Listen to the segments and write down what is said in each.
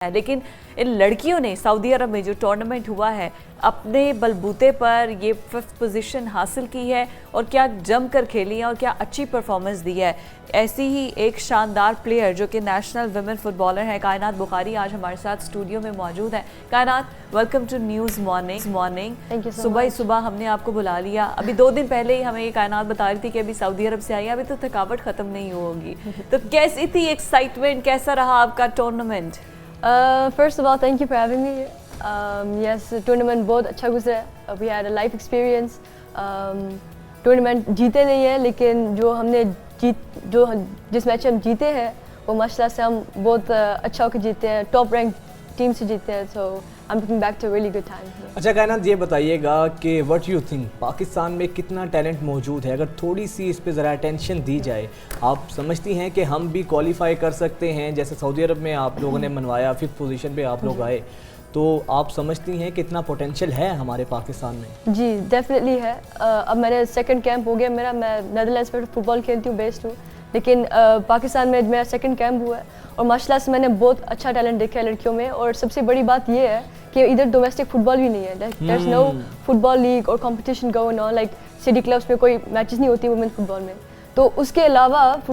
لیکن ان لڑکیوں نے سعودی عرب میں جو ٹورنامنٹ ہوا ہے اپنے بلبوتے پر یہ 5th پوزیشن حاصل کی ہے اور کیا جم کر کھیلی ہے اور کیا اچھی پرفارمنس دی ہے. ایسی ہی ایک شاندار پلیئر جو کہ نیشنل ویمن فٹ بالر ہے کائنات بخاری آج ہمارے ساتھ اسٹوڈیو میں موجود ہیں. کائنات ویلکم ٹو نیوز مارننگ. صبح ہم نے آپ کو بلا لیا. ابھی 2 دن پہلے ہی ہمیں یہ کائنات بتا رہی تھی کہ ابھی سعودی عرب سے آئی ہے, ابھی تو تھکاوٹ ختم نہیں ہوگی. تو کیسی تھی ایکسائٹمنٹ, کیسا رہا آپ کا tournament? First of all, thank you for having me. Yes, tournament بہت اچھا گزرا. We had a life experience. Tournament جیتے نہیں ہیں لیکن جو ہم نے جس میچ ہم جیتے ہیں وہ ماشاء اللہ سے ہم بہت اچھا ہو کے جیتے ہیں, ٹاپ رینک ٹیم سے جیتے ہیں. So I'm looking back to a really good time. اچھا کائنات یہ بتائیے گا کہ what you think پاکستان میں کتنا ٹیلنٹ موجود ہے؟ اگر تھوڑی سی اس پہ ذرا اٹینشن دی جائے, آپ سمجھتی ہیں کہ ہم بھی کوالیفائی کر سکتے ہیں؟ جیسے سعودی عرب میں آپ لوگوں نے منوایا, 5th پوزیشن پہ آپ لوگ آئے, تو آپ سمجھتی ہیں کہ اتنا پوٹینشیل ہے ہمارے پاکستان میں؟ جی ڈیفینیٹلی ہے. اب میرا 2nd کیمپ ہو گیا میرا. میں نیدرلینڈس میں فٹ بال کھیلتی ہوں, بیسڈ ہوں, لیکن پاکستان میں میرا 2nd کیمپ ہوا ہے اور ماشاء اللہ سے میں نے بہت اچھا ٹیلنٹ دیکھا ہے لڑکیوں میں. اور سب سے بڑی بات یہ ہے کہ ادھر ڈومیسٹک فٹ بال بھی نہیں ہے. دیر از نو فٹ بال لیگ اور competition going on, like city clubs میں کوئی میچز نہیں ہوتی وومن فٹ بال میں. تو اس کے علاوہ فٹ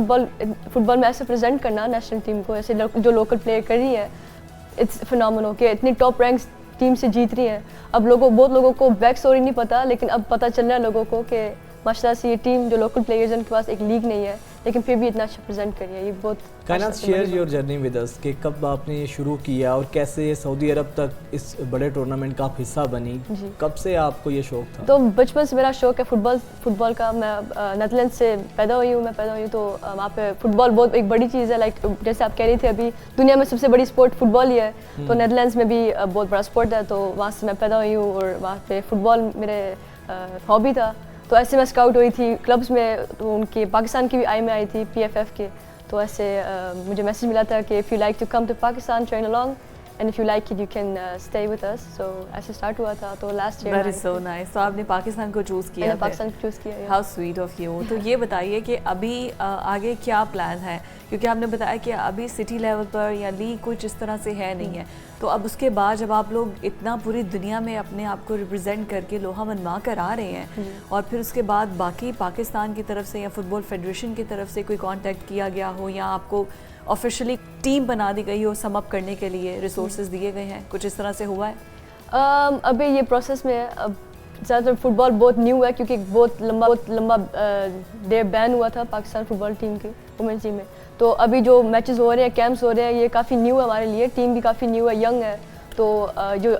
بال میں ایسے پریزنٹ کرنا نیشنل ٹیم کو, ایسے جو لوکل پلیئر کر رہی ہے, اٹس فینومینل کہ اتنی ٹاپ رینکس ٹیم سے جیت رہی ہیں. اب بہت لوگوں کو بیک اسٹوری نہیں پتا, لیکن اب پتہ چل رہا ہے لوگوں کو کہ ماشاء اللہ سے یہ ٹیم جو لوکل پلیئرز ہیں ان کے پاس ایک لیگ نہیں ہے لیکن پھر بھی اتنا اچھا پریزنٹ کر رہی ہے. یہ بہت کائنات share your journey with us کہ کب آپ نے یہ شروع کیا اور کیسے سعودی عرب تک اس بڑے ٹورنامنٹ کا آپ حصہ بنی؟ کب سے آپ کو یہ شوق تھا؟ تو بچپن سے میرا شوق ہے فٹ بال کا. میں نیدرلینڈ سے پیدا ہوئی ہوں. تو وہاں پہ فٹ بال بہت ایک بڑی چیز ہے. لائک جیسے آپ کہہ رہی تھے ابھی دنیا میں سب سے بڑی اسپورٹ فٹ بال ہی ہے, تو نیدرلینڈس میں بھی بہت بڑا اسپورٹ ہے. تو وہاں سے میں پیدا ہوئی ہوں اور وہاں پہ فٹ بال میرے ہابی تھا. تو ایسے میں اسکاؤٹ ہوئی تھی کلبس میں, تو ان کی پاکستان کی بھی آئی میں آئی تھی PFF کے. تو ایسے مجھے میسیج ملا تھا کہ if you like to come to Pakistan, train along, and if you like it you can stay with us. So ایسے اسٹارٹ ہوا تھا. تو last year That is so nice. تو آپ نے پاکستان کو چوز کیا؟ میں نے پاکستان کو چوز کیا. How sweet of you. تو یہ بتائیے کہ ابھی آگے کیا پلان ہے, کیونکہ آپ نے بتایا کہ ابھی سٹی لیول پر یا لیگ کچھ اس طرح سے ہے نہیں ہے. تو اب اس کے بعد جب آپ لوگ اتنا پوری دنیا میں اپنے آپ کو ریپرزینٹ کر کے لوہا منوا کر آ رہے ہیں, اور پھر اس کے بعد باقی پاکستان کی طرف سے یا فٹ بال فیڈریشن کی طرف سے کوئی کانٹیکٹ کیا گیا ہو یا آپ کو آفیشلی ٹیم بنا دی گئی ہو سم اپ کرنے کے لیے, ریسورسز دیے گئے ہیں, کچھ اس طرح سے ہوا ہے؟ ابھی یہ پروسیس میں ہے. اب زیادہ تر فٹ بال بہت نیو ہے کیونکہ بہت لمبا دیر بین ہوا تھا پاکستان فٹ بال ٹیم کی وومنس ٹیم میں. تو ابھی جو میچز ہو رہے ہیں, کیمپس ہو رہے ہیں, یہ کافی نیو ہے ہمارے لیے. ٹیم بھی کافی نیو ہے, ینگ ہے. تو جو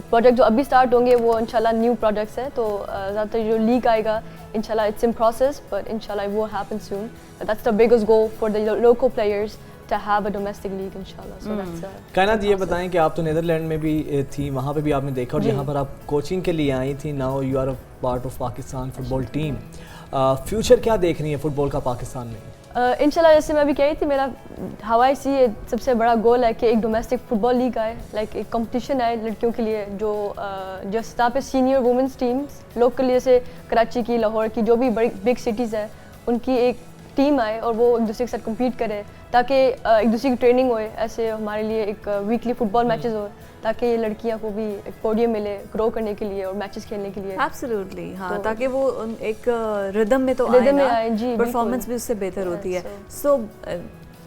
پروجیکٹ جو ابھی اسٹارٹ ہوں گے وہ انشاءاللہ نیو پروجیکٹس ہیں. تو زیادہ تر جو لیگ آئے گا انشاءاللہ اٹس ان پروسیس, بٹ انشاءاللہ وہ happen soon. That's the biggest goal for the local players to have a domestic league inshallah. So that's کائنات یہ بتائیں کہ آپ تو نیدرلینڈ میں بھی تھی, وہاں پہ بھی آپ نے دیکھا اور یہاں پر آپ کوچنگ کے لیے آئی تھی. Now you are a part of Pakistan football team. Future کیا دیکھ رہی ہے فٹ بال کا پاکستان میں؟ انشاءاللہ جیسے میں ابھی کہہ رہی تھی, میرا ہوائی سی یہ سب سے بڑا گول ہے کہ ایک ڈومیسٹک فٹ بال لیگ آئے, لائک ایک کمپٹیشن آئے لڑکیوں کے لیے جو سطح پہ سینئر وومنس ٹیمس لوکل جیسے کراچی کی, لاہور کی, جو بھی بڑی بگ سٹیز ہیں ان کی ایک ٹیم آئے اور وہ ایک دوسرے کے ساتھ کمپیٹ کرے تاکہ ایک دوسرے کی ٹریننگ ہوئے. ایسے ہمارے لیے ایک ویکلی فٹ بال میچز ہو تاکہ یہ لڑکیاں کو بھی ایک پوڈیم ملے گرو کرنے کے لیے اور میچز کھیلنے کے لیے. ایبسلیوٹلی ہاں, تاکہ وہ ایک ردم میں تو آئے نا, پرفارمنس بھی اس سے بہتر ہوتی ہے. سو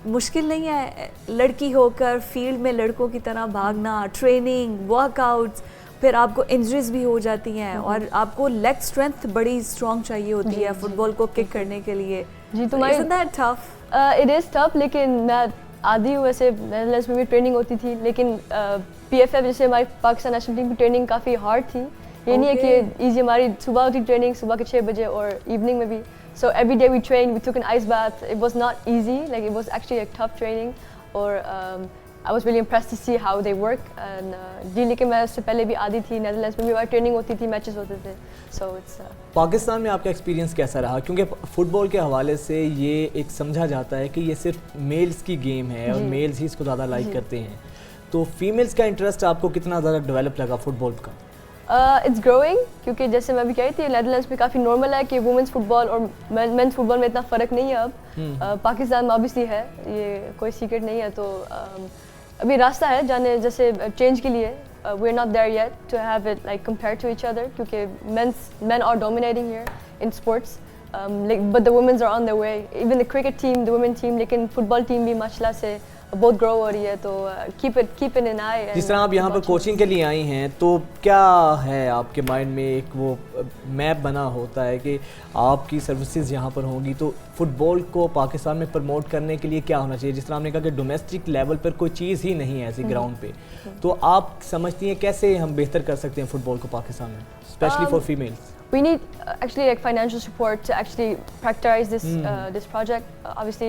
مشکل نہیں ہے لڑکی ہو کر فیلڈ میں لڑکوں کی طرح بھاگنا, ٹریننگ, ورک آؤٹس, پھر آپ کو انجریز بھی ہو جاتی ہیں اور آپ کو لیگ اسٹرینتھ بڑی اسٹرانگ چاہیے ہوتی ہے فٹ بال کو کک کرنے کے لیے. جی تمہاری Isn't that tough? It is tough, لیکن میں آدھی ہوں ویسے. نیدرلینڈس میں بھی ٹریننگ ہوتی تھی, لیکن PFF جیسے ہماری پاکستان نیشنل ٹیم کی ٹریننگ کافی ہارڈ تھی. یہ نہیں ہے کہ ایزی. ہماری صبح ہوتی ٹریننگ صبح کے 6 بجے اور ایوننگ میں بھی. So every day we trained, we took an ice bath. It was not easy, like it was actually a tough training. اور I was really impressed to see how they work. And جی لیکن میں اس سے پہلے بھی آدھی تھی, Netherlands میں بھی ہماری ٹریننگ ہوتی تھی, میچز ہوتے تھے. So it's پاکستان میں آپ کا ایکسپیرینس کیسا رہا؟ کیونکہ فٹ بال کے حوالے سے یہ ایک سمجھا جاتا ہے کہ یہ صرف میلز کی گیم ہے اور میلز ہی اس کو زیادہ لائک کرتے ہیں. تو فیمیلز کا انٹرسٹ آپ کو کتنا زیادہ ڈیولپ لگا فٹ بال کا؟ اٹس گروئنگ, کیونکہ جیسے میں بھی کہی تھی نیدرلینڈس میں کافی نارمل ہے کہ وومنس فٹ بال اور مینس فٹ بال میں اتنا فرق نہیں ہے اب. پاکستان میں obviously ہے, یہ کوئی سیکرٹ نہیں ہے. تو ابھی راستہ ہے جانے جیسے چینج کے لیے. We are not there yet to have it like compare to each other, کیونکہ men are dominating here in sports, but the womens are on the way, even the cricket team, the woman team, لیکن football team بھی ماشاء اللہ سے بہت گرو ہو رہی ہے. تو کیپ ان این آئی. جس طرح آپ یہاں پر کوچنگ کے لیے آئی ہیں, تو کیا ہے آپ کے مائنڈ میں ایک وہ میپ بنا ہوتا ہے کہ آپ کی سروسز یہاں پر ہوں گی, تو فٹ بال کو پاکستان میں پروموٹ کرنے کے لیے کیا ہونا چاہیے؟ جس طرح ہم نے کہا کہ ڈومیسٹک لیول پر کوئی چیز ہی نہیں ہے ایسی گراؤنڈ پہ, تو آپ سمجھتی ہیں کیسے ہم بہتر کر سکتے ہیں فٹ بال کو پاکستان میں, especially for families? We need actually like financial support to actually practice this project. Obviously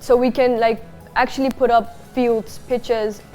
so we can like actually put up fields, pitches,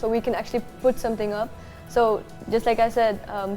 so we can actually put something up. So just like I said,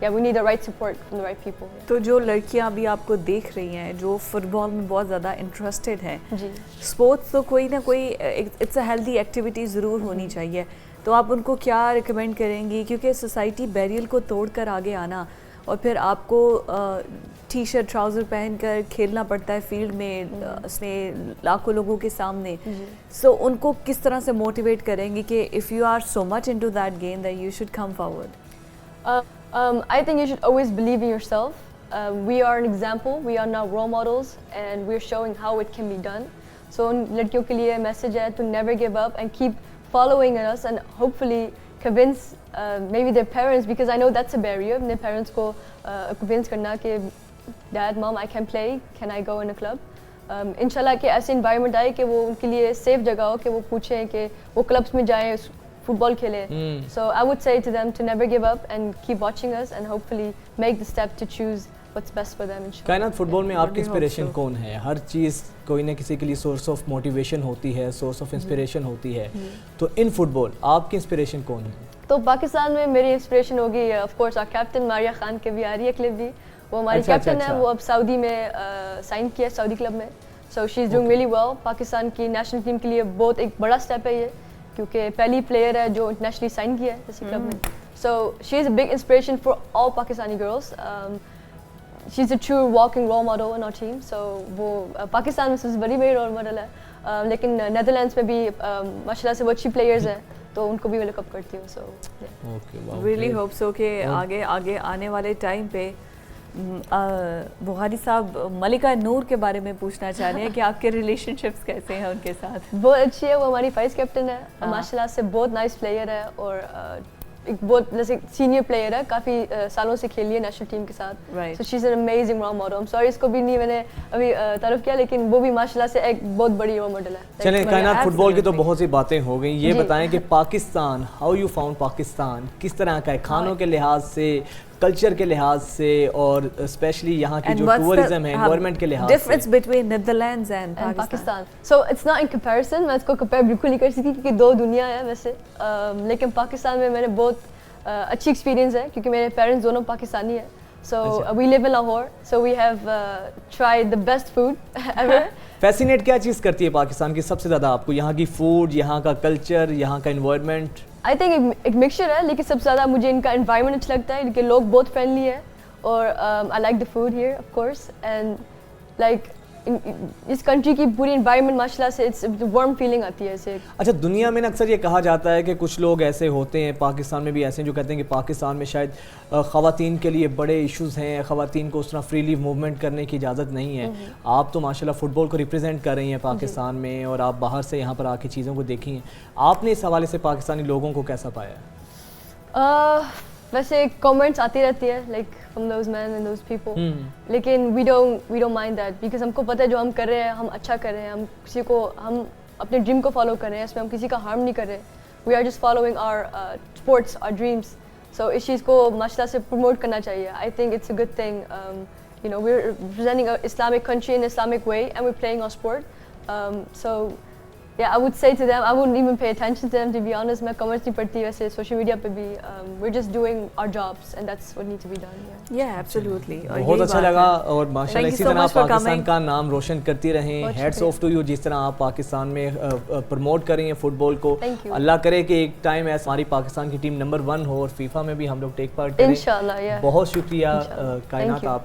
yeah, we need the right support from the right people. تو جو لڑکیاں ابھی آپ کو دیکھ رہی ہیں جو فٹ بال میں بہت زیادہ انٹرسٹیڈ ہیں, اسپورٹس تو کوئی نہ کوئی اٹس اے ہیلدی ایکٹیویٹی ضرور ہونی چاہیے, تو آپ ان کو کیا ریکمینڈ کریں گی؟ کیونکہ سوسائٹی بیریئر کو توڑ کر آگے آنا, اور پھر آپ کو ٹی شرٹ ٹراؤزر پہن کر کھیلنا پڑتا ہے فیلڈ میں اس میں لاکھوں لوگوں کے سامنے, سو ان کو کس طرح سے موٹیویٹ کریں گی کہ if you are so much into that game that you should come forward? I think you should always believe in yourself. We are an example, we are now role models and we are showing how it can be done. So ان لڑکیوں کے لیے message ہے to never give up and keep following us and hopefully convince maybe their parents, because I know that's a barrier. اپنے parents کو convince کرنا کہ dad, mom, I can play, can I go in a club? انشاءاللہ کہ ایسے environment آئے کہ وہ ان کے لیے safe جگہ ہو کہ وہ پوچھیں کہ وہ clubs میں جائیں, فٹ بال کھیلیں. So I would say to them to never give up and keep watching us and hopefully make the step to choose what's best for them. کائنات, فٹ بال میں آپ کی انسپریشن کون ہے؟ ہر چیز کوئی نہ کسی کے لیے سورس آف موٹیویشن ہوتی ہے, سورس آف انسپریشن ہوتی ہے, تو ان فٹ بال آپ کی انسپریشن کون ہے؟ تو پاکستان میں میری انسپریشن ہوگی of course our captain Maria Khan کے بھی آ رہی ہے کلپ بھی, وہ ہماری کیپٹن ہے, وہ اب سعودی میں سائن کیا سعودی کلب میں, so she is doing really well. Pakistan کی نیشنل ٹیم کے لیے بہت ایک بڑا اسٹیپ ہے یہ, کیونکہ پہلی پلیئر ہے جو انٹرنیشنلی سائن کیا ہے اسی کلب میں. So she is a big inspiration for all Pakistani girls. She is a true walking role model in our team. So وہ پاکستان میں سب سے بڑی رول ماڈل ہے, لیکن نیدرلینڈس میں بھی ماشاء اللہ سے وہ اچھی پلیئرز ہیں, تو ان کو بھی میں لک اپ کرتی ہوں. سو ریئلی ہوپ سو کہ آگے آنے والے ٹائم پہ بخاری صاحب ملکہ نور کے بارے میں پوچھنا چاہ رہے ہیں کہ آپ کے ریلیشن شپس کیسے ہیں ان کے ساتھ؟ بہت اچھی ہے, وہ ہماری وائس کیپٹن ہے, ماشاء اللہ سے بہت نائس پلیئر ہے اور ایک بہت جیسے سینئر پلیئر ہے, کافی سالوں سے کھیلی ہے نیشنل ٹیم کے ساتھ. So she is an amazing role model. Sorry اس کو بھی نہیں میں نے ابھی تعارف کیا, لیکن وہ بھی ماشاء اللہ سے ایک بہت بڑی رول ماڈل ہے. چلیں کائنات, فٹ بال کی تو بہت سی باتیں ہو گئیں, یہ بتائیں کہ Pakistan, how you found Pakistan, کس طرح کا ہے کھانوں کے لحاظ سے, کلچر کے لحاظ سے, اور اسپیشلی یہاں کی جو ٹورزم ہے انوائرمنٹ کے لحاظ سے, difference between Netherlands and Pakistan. So it's not in comparison, میں اس کو کمپیئر بالکل نہیں کر سکتی کیونکہ دو دنیا ہے ویسے, لیکن پاکستان میں میں نے بہت اچھی ایکسپیرینس ہے کیونکہ میرے پیرنٹس دونوں پاکستانی ہیں. So we live in Lahore, so we have tried the best food ever. Fascinate کیا چیز کرتی ہے پاکستان کی سب سے زیادہ آپ کو؟ یہاں کی فوڈ, یہاں کا کلچر, یہاں کا انوائرمنٹ؟ آئی تھنک ایک مکسچر ہے, لیکن سب سے زیادہ مجھے ان کا انوائرمنٹ اچھا لگتا ہے کیونکہ لوگ بہت فرینڈلی ہے, اور I like the food here of course, and like اس کنٹری کی پوری انوائرمنٹ ماشاء اللہ سے اٹس وارم فیلنگ آتی ہے اسے. اچھا, دنیا میں اکثر یہ کہا جاتا ہے کہ کچھ لوگ ایسے ہوتے ہیں, پاکستان میں بھی ایسے ہیں جو کہتے ہیں کہ پاکستان میں شاید خواتین کے لیے بڑے ایشوز ہیں, خواتین کو اس طرح فریلی موومنٹ کرنے کی اجازت نہیں ہے. آپ تو ماشاءاللہ فٹ بال کو ریپرزینٹ کر رہی ہیں پاکستان میں, اور آپ باہر سے یہاں پر آ کے چیزوں کو دیکھی ہیں, آپ نے اس حوالے سے پاکستانی لوگوں کو کیسا پایا؟ ویسے کامنٹس آتی رہتی ہے like from those men and those people, لیکن we don't mind that, because ہم کو پتہ ہے جو ہم کر رہے ہیں ہم اچھا کر رہے ہیں, ہم کسی کو, ہم اپنے ڈریم کو فالو کر رہے ہیں, اس میں ہم کسی کا ہارم نہیں کر رہے. We are just following our sports, our dreams. So اس چیز کو ماشاء اللہ سے پروموٹ کرنا چاہیے. I think it's a good thing, you know we are representing Islamic country in Islamic way and we are playing our sport. So yeah, I would say to them, I wouldn't even pay attention to them, to be honest. میں comments نہیں پڑھتی ویسے social media پہ بھی. We're just doing our jobs and that's what needs to be done. Yeah, absolutely. بہت اچھا لگا, اور ماشاءاللہ اسی طرح آپ پاکستان کا نام روشن کرتی رہیں. ہیڈس آف ٹو یو, جس طرح آپ پاکستان میں پروموٹ کر رہی ہیں فٹ بال کو. اللہ کرے کہ ایک ٹائم ایسا ہماری پاکستان کی ٹیم نمبر 1 ہو اور فیفا میں بھی ہم لوگ ٹیک پارٹ کریں. انشاءاللہ. بہت شکریہ کائنات آپ کا.